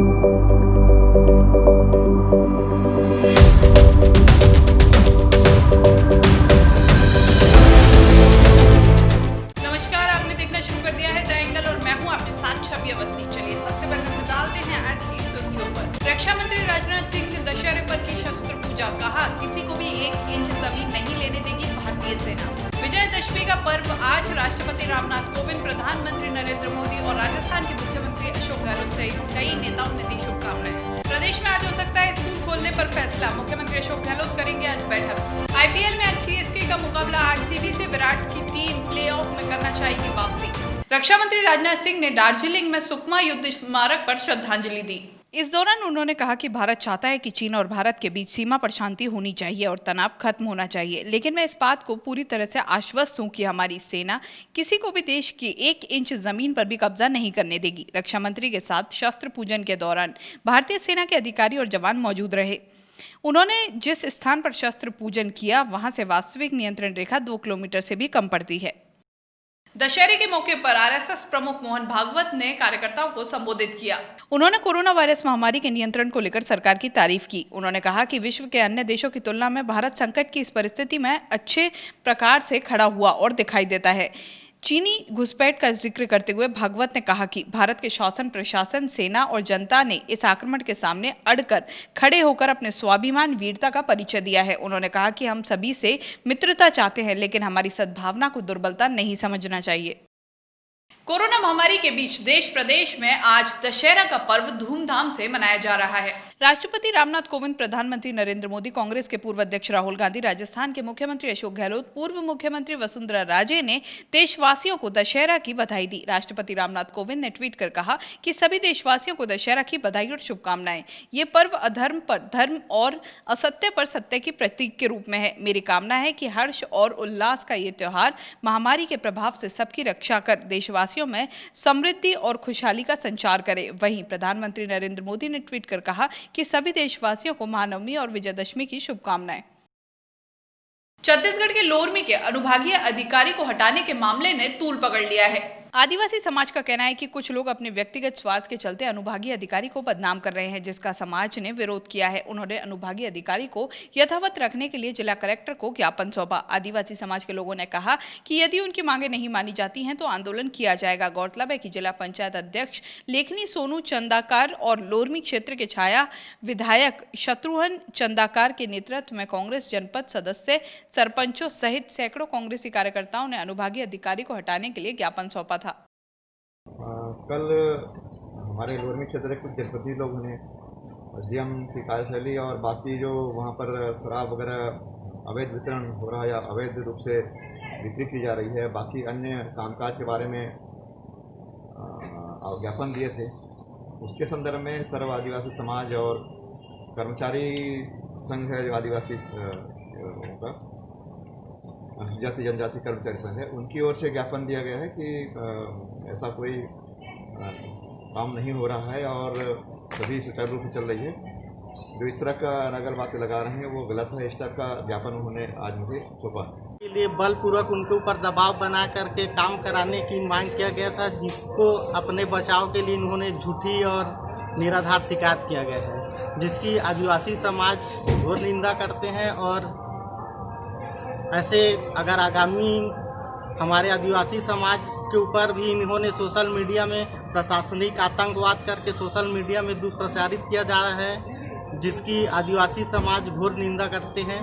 नमस्कार, आपने देखना शुरू कर दिया है द एंगल और मैं हूं आपके साथ छवि अवस्थी। चलिए सबसे पहले नजर डालते हैं आज की सुर्खियों पर। रक्षा मंत्री राजनाथ सिंह ने दशहरे पर की शस्त्र पूजा, कहा किसी को भी 1 इंच जमीन नहीं लेने देगी भारतीय सेना। विजयदशमी का पर्व आज राष्ट्रपति रामनाथ कोविंद, प्रधानमंत्री नरेंद्र मोदी और राजस्थान के मुख्यमंत्री अशोक गहलोत सहित कई नेताओं ने दी शुभकामनाएं। प्रदेश में आज हो सकता है स्कूल खोलने पर फैसला, मुख्यमंत्री अशोक गहलोत करेंगे आज बैठक। आईपीएल में आज सीएसके का मुकाबला आरसीबी से, विराट की टीम प्लेऑफ में करना चाहेगी वापसी। रक्षा मंत्री राजनाथ सिंह ने दार्जिलिंग में सुकमा युद्ध स्मारक पर श्रद्धांजलि दी। इस दौरान उन्होंने कहा कि भारत चाहता है कि चीन और भारत के बीच सीमा पर शांति होनी चाहिए और तनाव खत्म होना चाहिए, लेकिन मैं इस बात को पूरी तरह से आश्वस्त हूं कि हमारी सेना किसी को भी देश की 1 इंच जमीन पर भी कब्जा नहीं करने देगी। रक्षा मंत्री के साथ शस्त्र पूजन के दौरान भारतीय सेना के अधिकारी और जवान मौजूद रहे। उन्होंने जिस स्थान पर शस्त्र पूजन किया, वहां से वास्तविक नियंत्रण रेखा 2 किलोमीटर से भी कम पड़ती है। दशहरे के मौके पर आरएसएस प्रमुख मोहन भागवत ने कार्यकर्ताओं को संबोधित किया। उन्होंने कोरोना वायरस महामारी के नियंत्रण को लेकर सरकार की तारीफ की। उन्होंने कहा कि विश्व के अन्य देशों की तुलना में भारत संकट की इस परिस्थिति में अच्छे प्रकार से खड़ा हुआ और दिखाई देता है। चीनी घुसपैठ का जिक्र करते हुए भागवत ने कहा कि भारत के शासन, प्रशासन, सेना और जनता ने इस आक्रमण के सामने अड़कर खड़े होकर अपने स्वाभिमान, वीरता का परिचय दिया है। उन्होंने कहा कि हम सभी से मित्रता चाहते हैं, लेकिन हमारी सद्भावना को दुर्बलता नहीं समझना चाहिए। कोरोना महामारी के बीच देश प्रदेश में आज दशहरा का पर्व धूमधाम से मनाया जा रहा है। राष्ट्रपति रामनाथ कोविंद, प्रधानमंत्री नरेंद्र मोदी, कांग्रेस के पूर्व अध्यक्ष राहुल गांधी, राजस्थान के मुख्यमंत्री अशोक गहलोत, पूर्व मुख्यमंत्री वसुंधरा राजे ने देशवासियों को दशहरा की बधाई दी। राष्ट्रपति रामनाथ कोविंद ने ट्वीट कर कहा कि सभी देशवासियों को दशहरा की बधाई और शुभकामनाएं। ये पर्व अधर्म पर धर्म और असत्य पर सत्य की प्रतीक के रूप में है। मेरी कामना है कि हर्ष और उल्लास का ये त्योहार महामारी के प्रभाव से सबकी रक्षा कर देशवासियों में समृद्धि और खुशहाली का संचार करे। वहीं प्रधानमंत्री नरेंद्र मोदी ने ट्वीट कर कहा कि सभी देशवासियों को महानवमी और विजयदशमी की शुभकामनाएं। छत्तीसगढ़ के लोरमी के अनुभागीय अधिकारी को हटाने के मामले ने तूल पकड़ लिया है। आदिवासी समाज का कहना है कि कुछ लोग अपने व्यक्तिगत स्वार्थ के चलते अनुभागीय अधिकारी को बदनाम कर रहे हैं, जिसका समाज ने विरोध किया है। उन्होंने अनुभागीय अधिकारी को यथावत रखने के लिए जिला कलेक्टर को ज्ञापन सौंपा। आदिवासी समाज के लोगों ने कहा कि यदि उनकी मांगे नहीं मानी जाती हैं तो आंदोलन किया जाएगा। गौरतलब है कि जिला पंचायत अध्यक्ष लेखनी सोनू चंदाकार और लोरमी क्षेत्र के छाया विधायक शत्रुघ्न चंदाकार के नेतृत्व में कांग्रेस जनपद सदस्य, सरपंचों सहित सैकड़ों कांग्रेसी कार्यकर्ताओं ने अनुभागीय अधिकारी को हटाने के लिए ज्ञापन सौंपा था। कल हमारे लोरमी क्षेत्र के कुछ जनप्रतिनिधि लोगों ने डीएम की कार्यशैली और बाकी जो वहाँ पर शराब वगैरह अवैध वितरण हो रहा है या अवैध रूप से बिक्री की जा रही है, बाकी अन्य कामकाज के बारे में ज्ञापन दिए थे। उसके संदर्भ में सर्व आदिवासी समाज और कर्मचारी संघ है जो आदिवासी होगा जाति जनजाति कर्मचारी संघ है, उनकी ओर से ज्ञापन दिया गया है कि ऐसा कोई काम नहीं हो रहा है और सभी सुचारू रूप से चल रही है। जो इस तरह का नगर बातें लगा रहे हैं वो गलत है। इस तरह का ज्ञापन उन्होंने आज मुझे सौंपा के लिए बलपूर्वक उनके ऊपर दबाव बना करके काम कराने की मांग किया गया था, जिसको अपने बचाव के लिए इन्होंने झूठी और निराधार शिकायत किया गया है, जिसकी आदिवासी समाज घोर निंदा करते हैं। और ऐसे अगर आगामी हमारे आदिवासी समाज के ऊपर भी इन्होंने सोशल मीडिया में प्रशासनिक आतंकवाद करके सोशल मीडिया में दुष्प्रचारित किया जा रहा है, जिसकी आदिवासी समाज घोर निंदा करते हैं।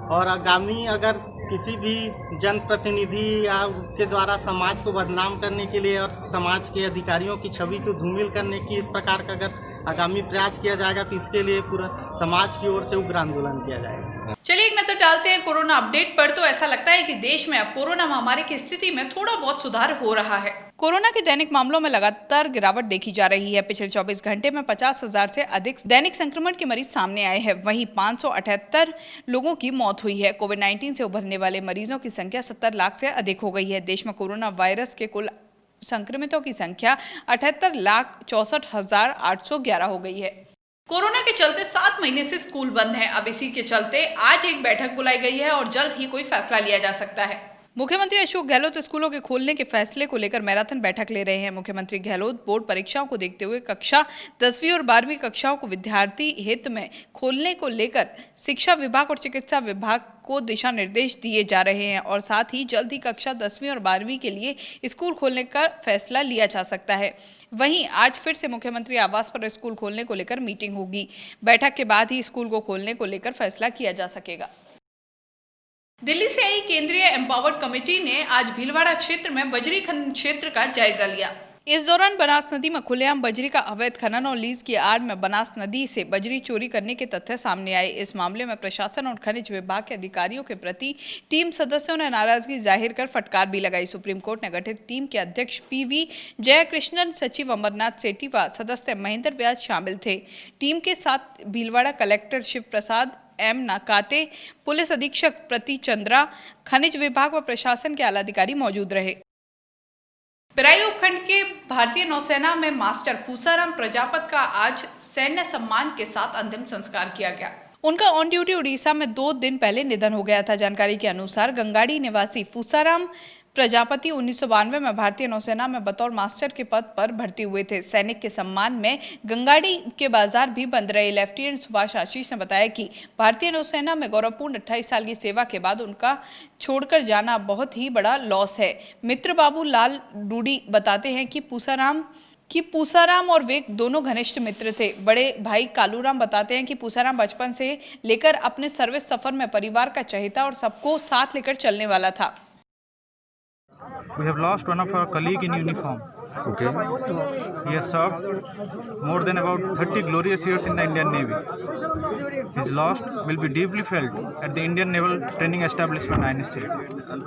और आगामी अगर किसी भी जनप्रतिनिधि या के द्वारा समाज को बदनाम करने के लिए और समाज के अधिकारियों की छवि को धूमिल करने की इस प्रकार का अगर आगामी प्रयास किया जाएगा तो इसके लिए पूरा समाज की ओर से उग्र आंदोलन किया जाएगा। चलिए एक नजर डालते हैं कोरोना अपडेट पर। तो ऐसा लगता है कि देश में अब कोरोना महामारी की स्थिति में थोड़ा बहुत सुधार हो रहा है। कोरोना के दैनिक मामलों में लगातार गिरावट देखी जा रही है। पिछले 24 घंटे में 50,000 से अधिक दैनिक संक्रमण के मरीज सामने आए हैं। वहीं 578 लोगों की मौत हुई है। कोविड-19 से उभरने वाले मरीजों की संख्या 70 लाख से अधिक हो गई है। देश में कोरोना वायरस के कुल संक्रमितों की संख्या 78,64,811 हो गई है। कोरोना के चलते 7 महीने से स्कूल बंद है। अब इसी के चलते आज एक बैठक बुलाई गई है और जल्द ही कोई फैसला लिया जा सकता है। मुख्यमंत्री अशोक गहलोत स्कूलों के खोलने के फैसले को लेकर मैराथन बैठक ले रहे हैं। मुख्यमंत्री गहलोत बोर्ड परीक्षाओं को देखते हुए कक्षा 10वीं और 12वीं कक्षाओं को विद्यार्थी हित में खोलने को लेकर शिक्षा विभाग और चिकित्सा विभाग को दिशा निर्देश दिए जा रहे हैं और साथ ही जल्द ही कक्षा 10वीं और 12वीं के लिए स्कूल खोलने का फैसला लिया जा सकता है। वहीं आज फिर से मुख्यमंत्री आवास पर स्कूल खोलने को लेकर मीटिंग होगी। बैठक के बाद ही स्कूल को खोलने को लेकर फैसला किया जा सकेगा। दिल्ली से आई केंद्रीय एम्पावर्ड कमेटी ने आज भीलवाड़ा क्षेत्र में बजरी खनन क्षेत्र का जायजा लिया। इस दौरान बनास नदी में खुलेआम बजरी का अवैध खनन और लीज की आड़ में बनास नदी से बजरी चोरी करने के तथ्य सामने आए। इस मामले में प्रशासन और खनिज विभाग के अधिकारियों के प्रति टीम सदस्यों ने नाराजगी जाहिर कर फटकार भी लगाई। सुप्रीम कोर्ट ने गठित टीम के अध्यक्ष PV जयकृष्णन, सचिव अमरनाथ सेठी व सदस्य महेंद्र व्यास शामिल थे। टीम के साथ भीलवाड़ा कलेक्टर शिव प्रसाद M नाकाते, पुलिस अधीक्षक प्रति चंद्रा, खनिज विभाग व प्रशासन के आला अधिकारी मौजूद रहे। पिराई उपखंड के भारतीय नौसेना में मास्टर पूसाराम प्रजापत का आज सैन्य सम्मान के साथ अंतिम संस्कार किया गया। उनका ऑन ड्यूटी उड़ीसा में 2 दिन पहले निधन हो गया था। जानकारी के अनुसार गंगाड़ी निवासी पूसाराम प्रजापति 1992 में भारतीय नौसेना में बतौर मास्टर के पद पर भर्ती हुए थे। सैनिक के सम्मान में गंगाड़ी के बाजार भी बंद रहे। लेफ्टिनेंट सुभाष आशीष ने बताया कि भारतीय नौसेना में गौरवपूर्ण 28 साल की सेवा के बाद उनका छोड़कर जाना बहुत ही बड़ा लॉस है। मित्र बाबू लाल डूडी बताते हैं कि पूसाराम और वे दोनों घनिष्ठ मित्र थे। बड़े भाई कालूराम बताते हैं कि पूसाराम बचपन से लेकर अपने सर्विस सफर में परिवार का चहेता और सबको साथ लेकर चलने वाला था। We have lost one of our colleague in uniform. Okay. He has served more than about 30 glorious years in the Indian Navy. His loss will be deeply felt at the Indian Naval Training Establishment, Naini State.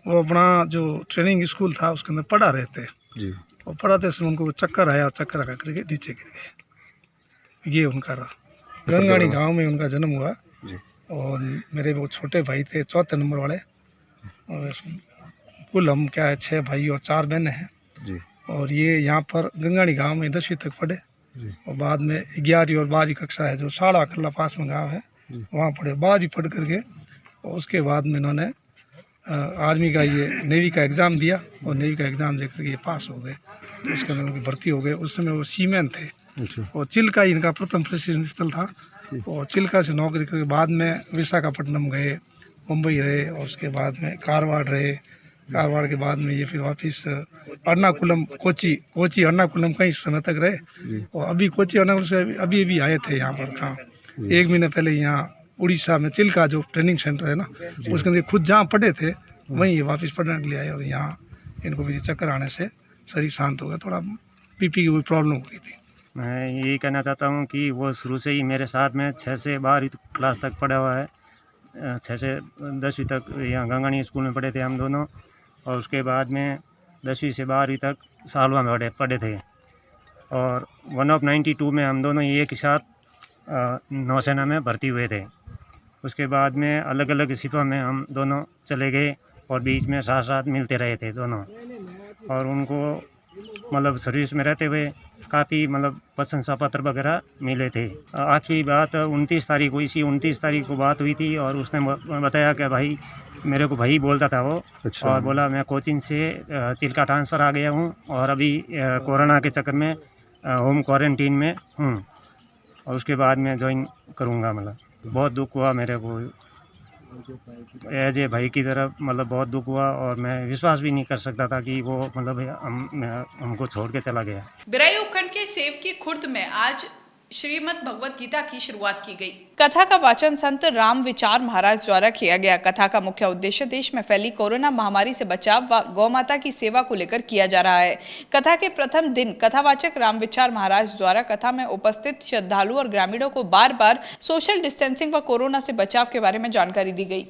वो अपना जो training school था उसके अंदर पढ़ा रहे थे जी। और पढ़ाते समय उनको चक्कर आया और चक्कर आकर करके नीचे गिर गए। ये उनका रहा। गंगाड़ी गांव में उनका जन्म हुआ जी। और मेरे वो छोटे भाई थे 4थे नंबर वाले, और कुल हम क्या है 6 भाई और 4 बहनें हैं जी। और ये यहाँ पर गंगाड़ी गांव में 10वीं तक पढ़े जी। और बाद में 11वीं और 12वीं कक्षा है जो साड़ा कल्ला पास में गांव है वहाँ पढ़े। 12वीं पढ़ करके और उसके बाद में इन्होंने आर्मी का ये नेवी का एग्ज़ाम दिया और नेवी का एग्ज़ाम दे करके ये पास हो गए। तो उसके अंदर उनकी भर्ती हो गए। उस समय वो सीमैन थे। अच्छा। और चिल्का ही इनका प्रथम प्रशिक्षण स्थल था। और चिल्का से नौकरी करके बाद में विशाखापट्टनम गए, मुंबई रहे और उसके बाद में कारवाड़ रहे। कारवाड़ के बाद में ये फिर वापस एर्नाकुलम, कोची एर्नाकुलम कई समय तक रहे। और अभी कोची एर्नाकुलम से अभी आए थे यहाँ पर काम 1 महीने पहले यहाँ उड़ीसा में चिल्का जो ट्रेनिंग सेंटर है ना उसके अंदर खुद जहाँ पढ़े थे वहीं ये वापस पढ़ने के लिए आए। और यहाँ इनको भी चक्कर आने से शरीर शांत हो गया, थोड़ा BP की कोई प्रॉब्लम हो गई थी। मैं यही कहना चाहता हूँ कि वो शुरू से ही मेरे साथ में 6 से 12वीं क्लास तक पढ़ा हुआ है। 6 से 10वीं तक यहाँ गंगानी स्कूल में पढ़े थे हम दोनों और उसके बाद में 10वीं से 12वीं तक सालवा में पढ़े थे। और 1992 में हम दोनों एक साथ नौसेना में भर्ती हुए थे। उसके बाद में अलग अलग शिपों में हम दोनों चले गए और बीच में साथ साथ मिलते रहे थे दोनों। और उनको मतलब सर्विस में रहते हुए काफ़ी मतलब प्रशंसा पत्र वगैरह मिले थे। आखिरी बात 29 तारीख को, इसी 29 तारीख को बात हुई थी और उसने बताया कि भाई मेरे को भाई बोलता था वो। अच्छा। और बोला मैं कोचिंग से चिल्का ट्रांसफ़र आ गया हूँ और अभी कोरोना के चक्कर में होम क्वारंटीन में हूँ और उसके बाद मैं ज्वाइन करूँगा। मतलब बहुत दुख हुआ मेरे को एज ए भाई की तरफ, मतलब बहुत दुख हुआ और मैं विश्वास भी नहीं कर सकता था कि वो मतलब हमको छोड़ के चला गया। बिराई उपखंड के सेव की खुर्द में आज श्रीमद् भगवत गीता की शुरुआत की गई। कथा का वाचन संत राम विचार महाराज द्वारा किया गया। कथा का मुख्य उद्देश्य देश में फैली कोरोना महामारी से बचाव व गौ माता की सेवा को लेकर किया जा रहा है। कथा के प्रथम दिन कथावाचक राम विचार महाराज द्वारा कथा में उपस्थित श्रद्धालु और ग्रामीणों को बार बार सोशल डिस्टेंसिंग व कोरोना से बचाव के बारे में जानकारी दी गई।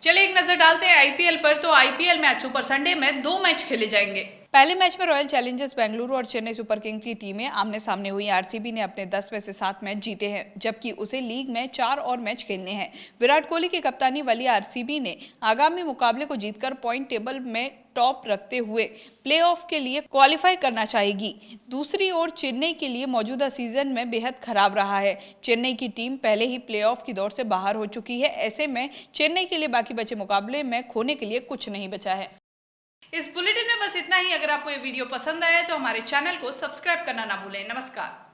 चलिए एक नजर डालते हैं IPL पर। तो IPL में आज सुपर संडे में 2 मैच खेले जाएंगे। पहले मैच में रॉयल चैलेंजर्स बेंगलुरु और चेन्नई सुपर किंग्स की टीमें आमने सामने हुई। RCB ने अपने 10 में से 7 मैच जीते हैं जबकि उसे लीग में 4 और मैच खेलने हैं। विराट कोहली की कप्तानी वाली RCB ने आगामी मुकाबले को जीतकर पॉइंट टेबल में टॉप रखते हुए प्लेऑफ के लिए क्वालिफाई करना चाहेगी। दूसरी ओर चेन्नई के लिए मौजूदा सीजन में बेहद खराब रहा है। चेन्नई की टीम पहले ही प्लेऑफ की दौड़ से बाहर हो चुकी है। ऐसे में चेन्नई के लिए बाकी बचे मुकाबले में खोने के लिए कुछ नहीं बचा है। इस बुलेटिन में बस इतना ही। अगर आपको ये वीडियो पसंद आया तो हमारे चैनल को सब्सक्राइब करना ना भूलें। नमस्कार।